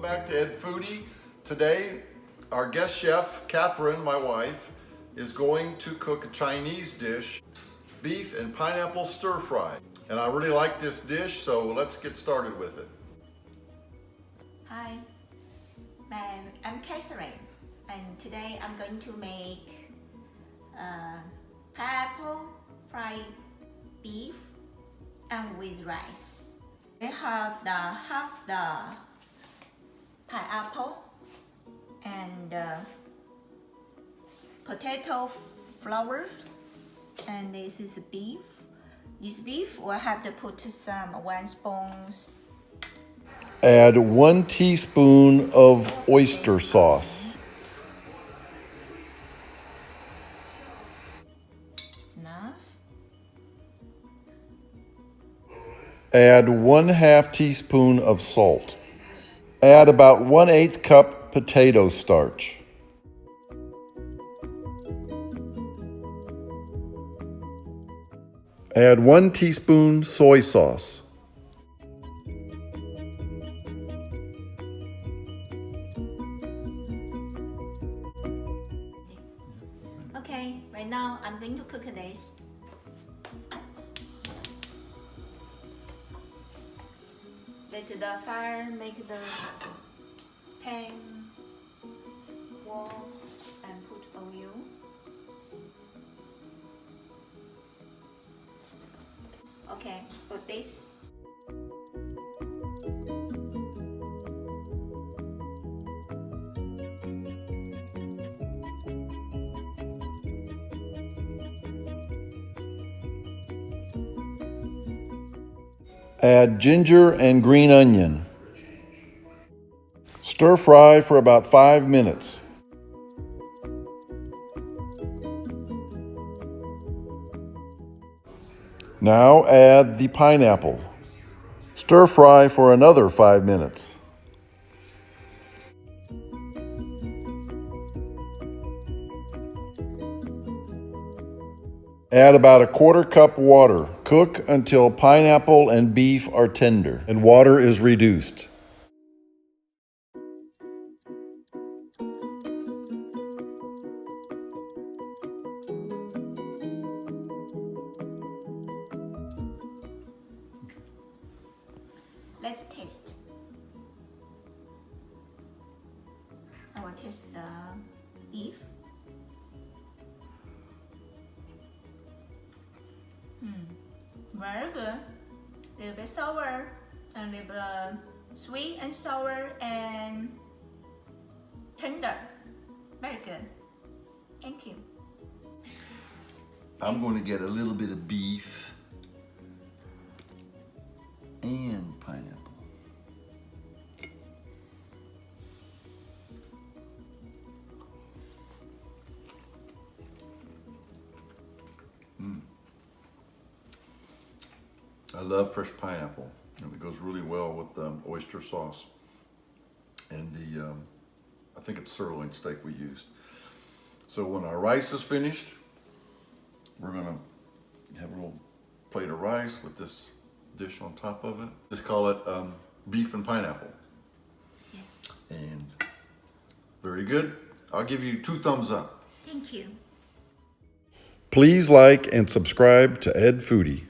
back to Ed Foodie. Today, our guest chef, Catherine, my wife, is going to cook a Chinese dish, beef and pineapple stir fry. And I really like this dish, so let's get started with it. Hi, I'm Catherine, and today I'm going to make pineapple fried beef and with rice. We have half the pineapple and potato flour, and this is beef. This beef will have to put some 1 spoon. Add 1 teaspoon of oyster sauce. Enough. Add 1/2 teaspoon of salt. Add about 1/8 cup potato starch. Add 1 teaspoon soy sauce. Okay, right now I'm going to cook this. Let the fire make the pan warm and put oil. Okay, put this. Add ginger and green onion. Stir fry for about 5 minutes. Now add the pineapple. Stir fry for another 5 minutes. Add about 1/4 cup water. Cook until pineapple and beef are tender and water is reduced. Let's taste. I will taste the beef. Very good. A little bit sour, and a little bit sweet and sour and tender. Very good. Thank you. I'm going to get a little bit of beef and pineapple. I love fresh pineapple, and it goes really well with oyster sauce and the, I think it's sirloin steak we used. So when our rice is finished, we're gonna have a little plate of rice with this dish on top of it. Just call it beef and pineapple. Yes. And very good. I'll give you 2 thumbs up. Thank you. Please like and subscribe to Ed Foodie.